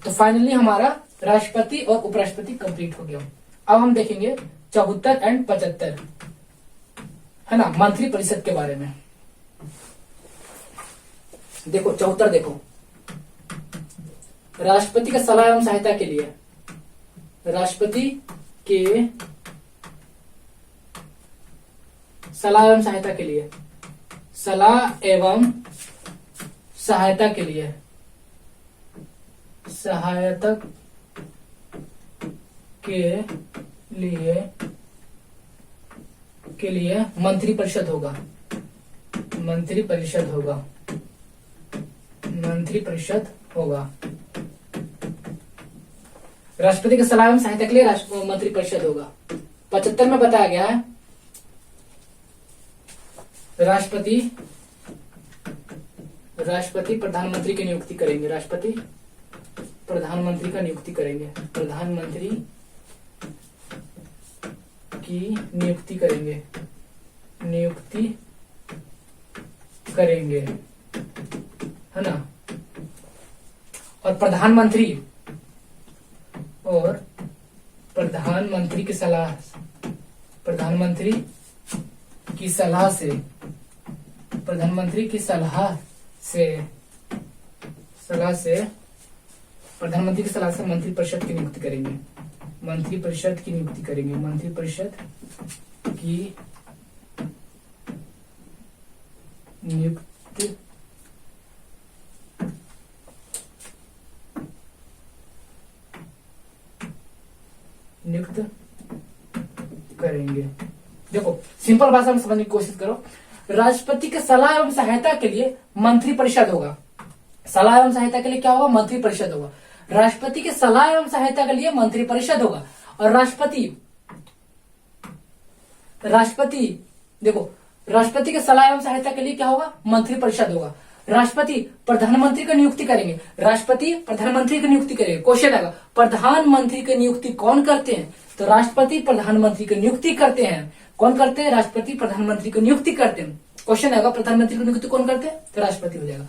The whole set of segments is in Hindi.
तो फाइनली हमारा राष्ट्रपति और उपराष्ट्रपति कंप्लीट हो गया। अब हम देखेंगे 74 एंड 75, है ना, मंत्री परिषद के बारे में। देखो 74 देखो, राष्ट्रपति के सलाह एवं सहायता के लिए, राष्ट्रपति के सलाह एवं सहायता के लिए, सलाह एवं सहायता के लिए, सहायता के लिए मंत्रिपरिषद होगा, मंत्रिपरिषद होगा, मंत्रिपरिषद होगा। राष्ट्रपति के सलाह एवं सहायता के लिए मंत्रिपरिषद होगा। 75 में बताया गया है राष्ट्रपति प्रधानमंत्री की नियुक्ति करेंगे, राष्ट्रपति प्रधानमंत्री का नियुक्ति करेंगे, प्रधानमंत्री की नियुक्ति करेंगे, नियुक्ति करेंगे, है ना। और प्रधानमंत्री की सलाह, प्रधानमंत्री की सलाह से, प्रधानमंत्री की सलाह से मंत्रिपरिषद की नियुक्ति करेंगे, मंत्रिपरिषद की नियुक्ति करेंगे, मंत्रिपरिषद की नियुक्त करेंगे। देखो सिंपल भाषा में समझने की कोशिश करो। राष्ट्रपति के सलाह एवं सहायता के लिए मंत्रिपरिषद होगा, सलाह एवं सहायता के लिए क्या होगा, मंत्रिपरिषद होगा। राष्ट्रपति के सलाह एवं सहायता के लिए मंत्रिपरिषद होगा। और राष्ट्रपति देखो, राष्ट्रपति के सलाह एवं सहायता के लिए क्या होगा, मंत्रिपरिषद होगा। राष्ट्रपति प्रधानमंत्री की नियुक्ति करेंगे, राष्ट्रपति प्रधानमंत्री की नियुक्ति करेंगे। क्वेश्चन आएगा प्रधानमंत्री की नियुक्ति कौन करते हैं, तो राष्ट्रपति प्रधानमंत्री की नियुक्ति करते हैं। कौन करते हैं, राष्ट्रपति प्रधानमंत्री की नियुक्ति करते हैं। क्वेश्चन आएगा प्रधानमंत्री की नियुक्ति कौन करते हैं, तो राष्ट्रपति हो जाएगा।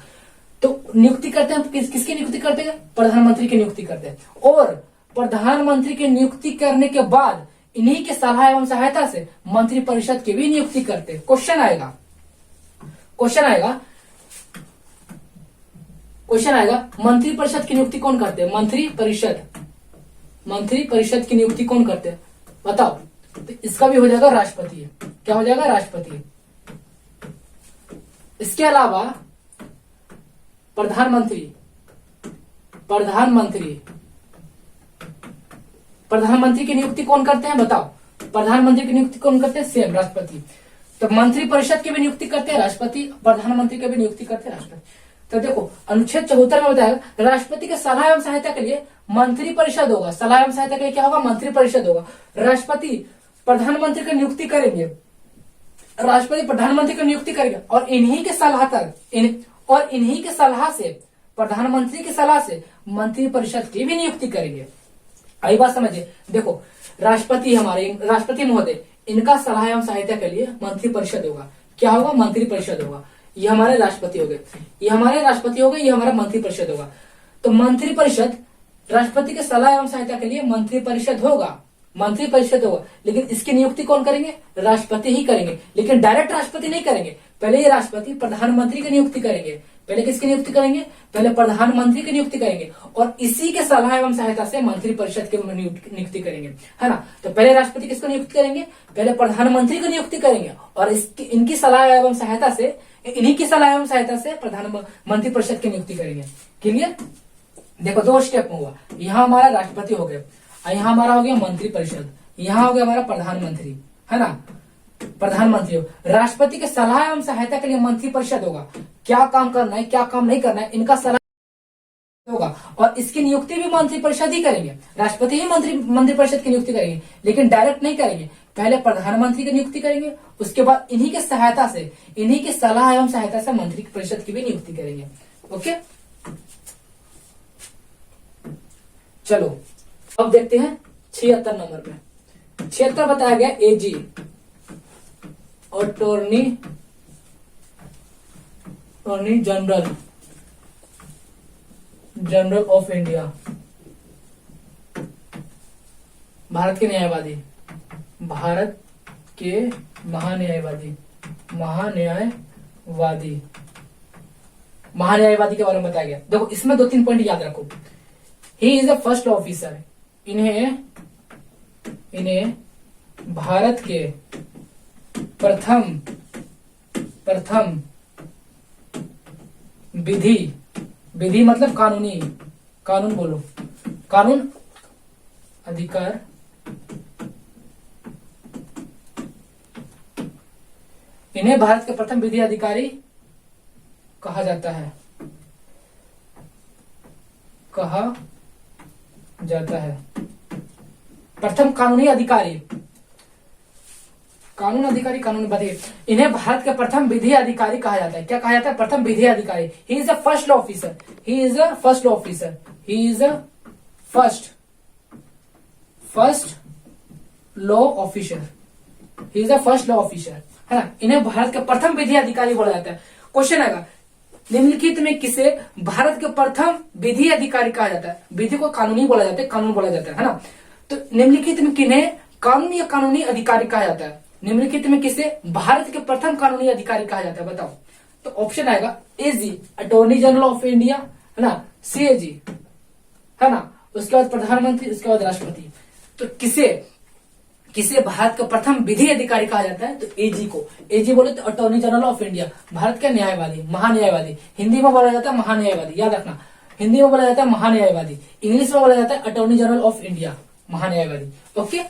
तो नियुक्ति करते हैं, किसकी नियुक्ति करते हैं, प्रधानमंत्री की नियुक्ति करते हैं। और प्रधानमंत्री की नियुक्ति करने के बाद इन्हीं के सलाह एवं सहायता से मंत्रिपरिषद की भी नियुक्ति करते हैं। क्वेश्चन आएगा मंत्रिपरिषद की नियुक्ति कौन करते हैं, मंत्रिपरिषद की नियुक्ति कौन करते हैं, बताओ। तो इसका भी हो जाएगा राष्ट्रपति। क्या हो जाएगा, राष्ट्रपति। इसके अलावा प्रधानमंत्री की नियुक्ति कौन करते हैं, बताओ। प्रधानमंत्री की नियुक्ति कौन करते हैं, सेम राष्ट्रपति। तो मंत्रिपरिषद की भी नियुक्ति करते हैं राष्ट्रपति, प्रधानमंत्री की भी नियुक्ति करते हैं राष्ट्रपति। तो देखो अनुच्छेद 74 में बताया राष्ट्रपति के सलाह एवं सहायता के लिए मंत्रिपरिषद होगा, सलाह एवं सहायता के लिए क्या होगा, मंत्रिपरिषद होगा। राष्ट्रपति प्रधानमंत्री की नियुक्ति करेंगे, राष्ट्रपति प्रधानमंत्री की नियुक्ति करेंगे। और इन्हीं के सलाह से, प्रधानमंत्री की सलाह से मंत्रिपरिषद की भी नियुक्ति करेंगे। आई बात समझिए। देखो राष्ट्रपति महोदय, इनका सलाह एवं सहायता के लिए मंत्रिपरिषद होगा। क्या होगा, मंत्रिपरिषद होगा। ये हमारे राष्ट्रपति हो गए, ये हमारा मंत्रिपरिषद होगा। तो मंत्रिपरिषद राष्ट्रपति के सलाह एवं सहायता के लिए मंत्रिपरिषद होगा, लेकिन इसकी नियुक्ति कौन करेंगे, राष्ट्रपति ही करेंगे। लेकिन डायरेक्ट राष्ट्रपति नहीं करेंगे, पहले ये राष्ट्रपति प्रधानमंत्री की नियुक्ति करेंगे। पहले किसकी नियुक्ति करेंगे, पहले प्रधानमंत्री की नियुक्ति करेंगे और इसी के सलाह एवं सहायता से मंत्रिपरिषद की नियुक्ति करेंगे, है ना। तो पहले राष्ट्रपति किसको नियुक्ति करेंगे, पहले प्रधानमंत्री की नियुक्ति करेंगे और इनकी सलाह एवं सहायता से, इन्हीं की सलाह एवं सहायता से मंत्रिपरिषद की नियुक्ति करेंगे। क्लियर। देखो 2 स्टेप में हुआ। यहाँ हमारा राष्ट्रपति हो गया, यहाँ हमारा हो गया मंत्रिपरिषद, यहाँ हो गया हमारा प्रधानमंत्री, है ना। प्रधानमंत्री राष्ट्रपति के सलाह एवं सहायता के लिए मंत्रिपरिषद होगा। क्या काम करना है, क्या काम नहीं करना है, इनका सलाह होगा और इसकी नियुक्ति भी मंत्रिपरिषद ही करेंगे। राष्ट्रपति ही मंत्रिपरिषद की नियुक्ति करेंगे, लेकिन डायरेक्ट नहीं करेंगे। पहले प्रधानमंत्री की नियुक्ति करेंगे, उसके बाद इन्हीं के सहायता से, इन्हीं के सलाह एवं सहायता से मंत्रिपरिषद की भी नियुक्ति करेंगे। ओके, चलो अब देखते हैं 76 नंबर में। 76 बताया गया AG, attorney general of India, भारत के न्यायवादी, भारत के महान्यायवादी, महान्यायवादी, महान्यायवादी के बारे में बताया गया। देखो इसमें 2-3 पॉइंट याद रखो। He is the first officer, इन्हें भारत के प्रथम विधि मतलब कानूनी, कानून बोलो, कानून अधिकार, इन्हें भारत के प्रथम विधि अधिकारी कहा जाता है, प्रथम कानूनी अधिकारी, कानून अधिकारी, कानून बताइए। इन्हें भारत के प्रथम विधि अधिकारी कहा जाता है। क्या कहा जाता है? प्रथम विधि अधिकारी। He is the first law officer, he is the first law officer, he is the first law officer, he is the first law officer, है ना। इन्हें भारत के प्रथम विधि अधिकारी बोला जाता है। क्वेश्चन आएगा, निम्नलिखित में किसे भारत के प्रथम विधि अधिकारी कहा जाता है? विधि को कानूनी बोला जाता है, कानून बोला जाता है ना। तो निम्नलिखित में किन्हें कानूनी या कानूनी अधिकारी कहा जाता है? निम्नलिखित में किसे भारत के प्रथम कानूनी अधिकारी कहा जाता है? बताओ। तो ऑप्शन आएगा एजी, अटॉर्नी जनरल ऑफ इंडिया, है ना, सीएजी, है ना, उसके बाद प्रधानमंत्री, उसके बाद राष्ट्रपति। तो किसे भारत का प्रथम विधि अधिकारी कहा जाता है? तो एजी को। एजी बोले तो अटॉर्नी जनरल ऑफ इंडिया, भारत के न्यायवादी, महान्यायवादी। हिंदी में बोला जाता है महान्यायवादी, याद रखना, हिंदी में बोला जाता है महान्यायवादी, इंग्लिश में बोला जाता है अटॉर्नी जनरल ऑफ इंडिया, महान्यायवादी। ओके,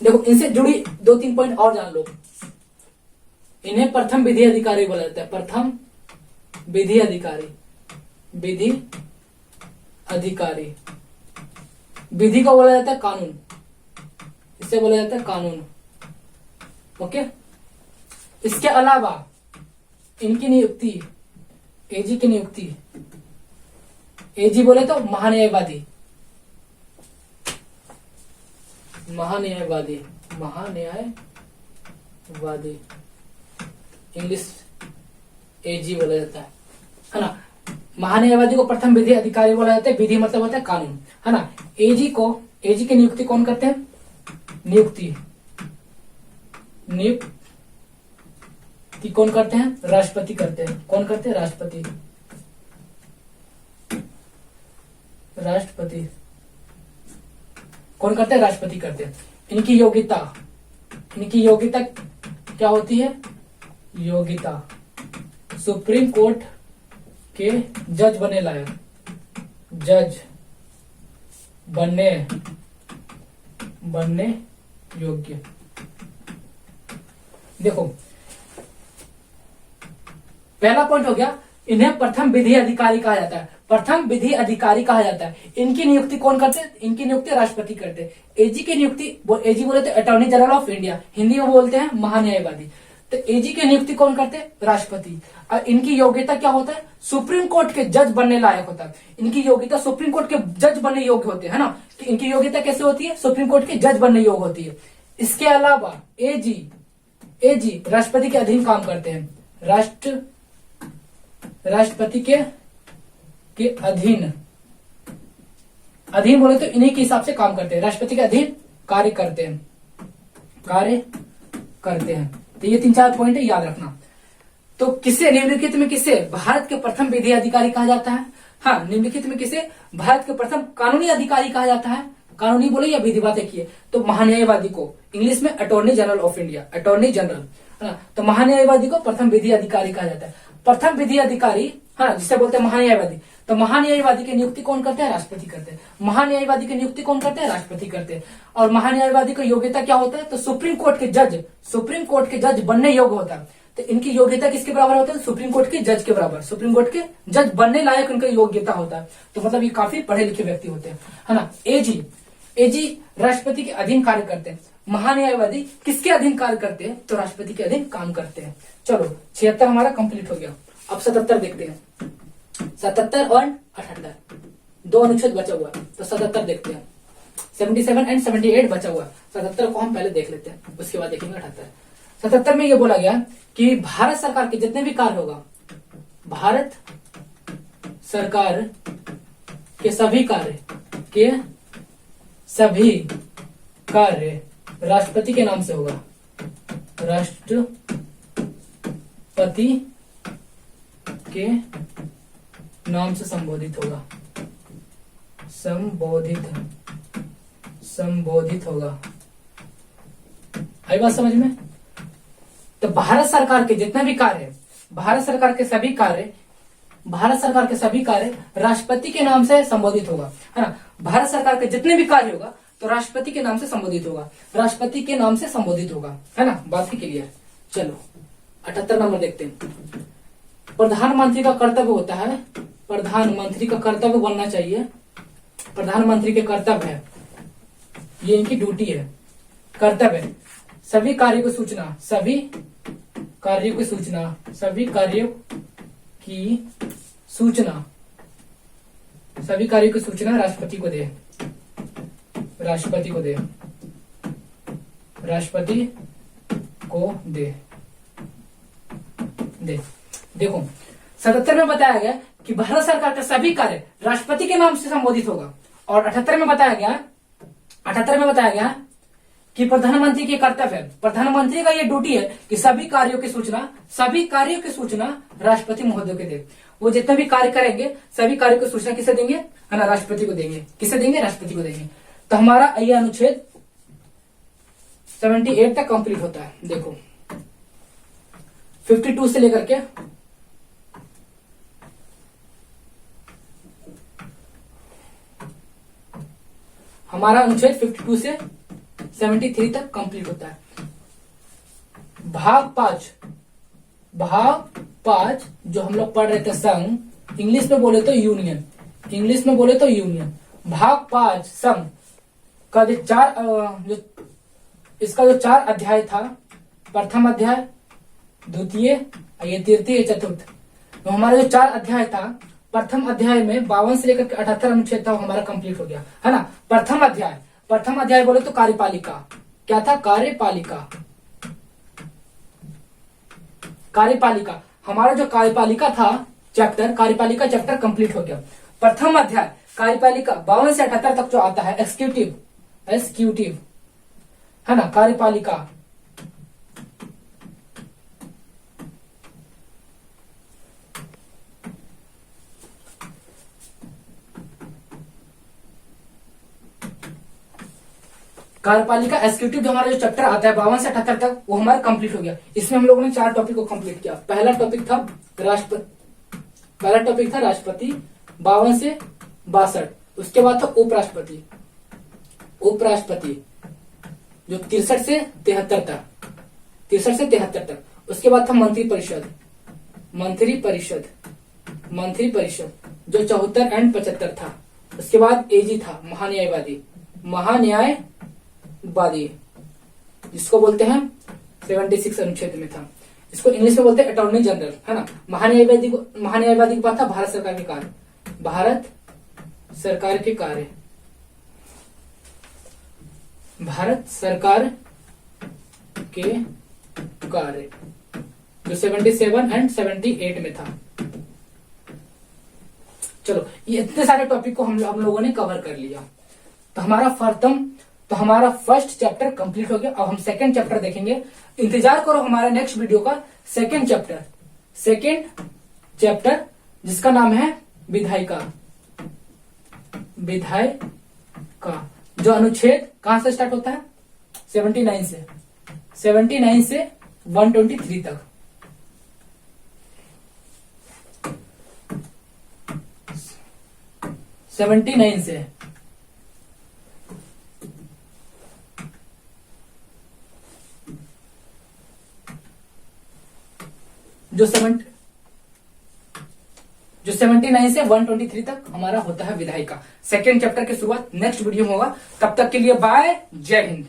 देखो इनसे जुड़ी 2-3 पॉइंट और जान लो। इन्हें प्रथम विधि अधिकारी बोला जाता है, प्रथम विधि अधिकारी, विधि अधिकारी। विधि को बोला जाता है कानून, इसे बोला जाता है कानून। ओके, इसके अलावा इनकी नियुक्ति, एजी की नियुक्ति, एजी बोले तो महान्यायवादी, महान्यायवादी, महान्यायवादी, इंग्लिश एजी बोला जाता है ना। महान्यायवादी को प्रथम विधि अधिकारी बोला जाता है, विधि मतलब होता है कानून, है ना। एजी की नियुक्ति कौन करते हैं? नियुक्ति कौन करते हैं? राष्ट्रपति करते हैं। कौन करते हैं? राष्ट्रपति। कौन करते हैं? राष्ट्रपति करते हैं। इनकी योग्यता क्या होती है? योग्यता सुप्रीम कोर्ट के जज बनने लायक, जज बनने योग्य। देखो पहला पॉइंट हो गया, इन्हें प्रथम विधि अधिकारी कहा जाता है, प्रथम विधि अधिकारी कहा जाता है। इनकी नियुक्ति कौन करते हैं? इनकी नियुक्ति राष्ट्रपति करते हैं। एजी की नियुक्ति, एजी बोले तो attorney general of India, Hindi में बोलते हैं महान्यायवादी। तो एजी की नियुक्ति कौन करते हैं? राष्ट्रपति। और इनकी योग्यता क्या होता है? सुप्रीम कोर्ट के जज बनने लायक होता है। इनकी योग्यता सुप्रीम कोर्ट के जज बनने योग्य होते हैं, है ना। कि इनकी योग्यता कैसे होती है? सुप्रीम कोर्ट के जज बनने योग्य होती है। इसके अलावा एजी राष्ट्रपति के अधीन काम करते हैं, राष्ट्रपति के अधीन बोले तो इन्हीं के हिसाब से काम करते हैं, राष्ट्रपति के अधीन कार्य करते हैं। तो ये 3-4 पॉइंट है, याद रखना। तो किसे निम्नलिखित में किसे भारत के प्रथम विधि अधिकारी कहा जाता है? हाँ, निम्नलिखित में किसे भारत के प्रथम कानूनी अधिकारी कहा जाता है? कानूनी बोले या विधि बातें किए तो महान्यायवादी को, इंग्लिश में attorney general of India, attorney general, है ना। तो महान्यायवादी को प्रथम विधि अधिकारी कहा जाता है। प्रथम विधि अधिकारी, हाँ, जिसे बोलते हैं महान्यायवादी। तो महान्यायवादी की नियुक्ति कौन करते हैं? राष्ट्रपति करते हैं। महान्यायवादी की नियुक्ति कौन करते हैं? राष्ट्रपति करते हैं। और महान्यायवादी की योग्यता क्या होता है? तो सुप्रीम कोर्ट के जज बनने योग्य होता है। तो इनकी योग्यता किसके बराबर होता है? सुप्रीम कोर्ट के जज के बराबर, सुप्रीम कोर्ट के जज बनने लायक उनका योग्यता होता है। तो मतलब ये काफी पढ़े लिखे व्यक्ति होते हैं, है ना। एजी राष्ट्रपति के अधीन कार्य करते हैं। महान्यायवादी किसके अधीन कार्य करते हैं? तो राष्ट्रपति के अधीन काम करते हैं। चलो 76 हमारा कंप्लीट हो गया। अब 77 देखते हैं। 77 और 78 2 अनुच्छेद बचा हुआ है, तो 77 देखते हैं। 77 एंड 78 बचा हुआ है। 77 को हम पहले देख लेते हैं, उसके बाद देखेंगे 78। 77 में ये बोला गया कि भारत सरकार के जितने भी कार्य होगा, भारत सरकार के सभी कार्य राष्ट्रपति के नाम से होगा। राष्ट्रपति के नाम से संबोधित होगा। संबोधित होगा। आई बात समझ में? तो भारत सरकार के जितने भी कार्य है, भारत सरकार के सभी कार्य राष्ट्रपति के नाम से संबोधित होगा, है ना। भारत सरकार के जितने भी कार्य होगा तो राष्ट्रपति के नाम से संबोधित होगा, राष्ट्रपति के नाम से संबोधित होगा, है ना। बात ही क्लियर। चलो 78 नंबर देखते हैं। प्रधानमंत्री का कर्तव्य होता है, प्रधानमंत्री का कर्तव्य बनना चाहिए, प्रधानमंत्री के कर्तव्य है, ये इनकी ड्यूटी है, कर्तव्य सभी कार्यों की सूचना, सभी कार्यों की सूचना राष्ट्रपति को दे। देखो 77 में बताया गया कि भारत सरकार का सभी कार्य राष्ट्रपति के नाम से संबोधित होगा, और 78 में बताया गया कि प्रधानमंत्री के कर्तव्य है, प्रधानमंत्री का ये ड्यूटी है कि सभी कार्यों की सूचना राष्ट्रपति महोदय को दे। वो जितने भी कार्य करेंगे सभी कार्यों की सूचना किसे देंगे, है ना, राष्ट्रपति को देंगे। किसे देंगे? राष्ट्रपति को देंगे। तो हमारा यह अनुच्छेद 78 तक कंप्लीट होता है। देखो 52 से लेकर के हमारा अनुच्छेद 52 से 73 तक कंप्लीट होता है। भाग 5 जो हम लोग पढ़ रहे थे संघ, इंग्लिश में बोले तो यूनियन, भाग 5 संघ का इसका जो 4 अध्याय था, प्रथम अध्याय, द्वितीय, ये तृतीय, चतुर्थ, तो हमारा जो 4 अध्याय था, प्रथम अध्याय में 52 से लेकर के 78 अनुच्छेद था, वो हमारा कंप्लीट हो गया, है ना। प्रथम अध्याय बोले तो कार्यपालिका, क्या था? कार्यपालिका, हमारा जो कार्यपालिका था कार्यपालिका चैप्टर कंप्लीट हो गया। प्रथम अध्याय कार्यपालिका 52 से 78 तक जो आता है, एक्सिक्यूटिव, है ना, कार्यपालिका, एग्जीक्यूटिव जो हमारा जो चैप्टर आता है 52 से 78 तक, वो हमारा कंप्लीट हो गया। इसमें हम लोगों ने 4 टॉपिक को कंप्लीट किया। पहला टॉपिक था राष्ट्रपति 52 से 62, उसके बाद था उपराष्ट्रपति जो 63 से 73 तक, उसके बाद था मंत्री परिषद जो 74 एंड 75 था, उसके बाद एजी था महान्यायवादी जिसको बोलते हैं 76 अनुच्छेद में था, इसको इंग्लिश में बोलते हैं अटॉर्नी जनरल, है ना। महान्यायवादी के बाद था भारत सरकार के कार्य जो 77 एंड 78 में था। चलो ये इतने सारे टॉपिक को हम लोगों ने कवर कर लिया। तो हमारा फर्स्ट चैप्टर कंप्लीट हो गया। अब हम सेकंड चैप्टर देखेंगे। इंतजार करो हमारे नेक्स्ट वीडियो का सेकंड चैप्टर जिसका नाम है विधायिका, जो अनुच्छेद कहां से स्टार्ट होता है? 79 से 123 तक। जो 79 से 123 तक हमारा होता है विधायिका। सेकेंड चैप्टर की शुरुआत नेक्स्ट वीडियो में होगा। तब तक के लिए बाय, जय हिंद।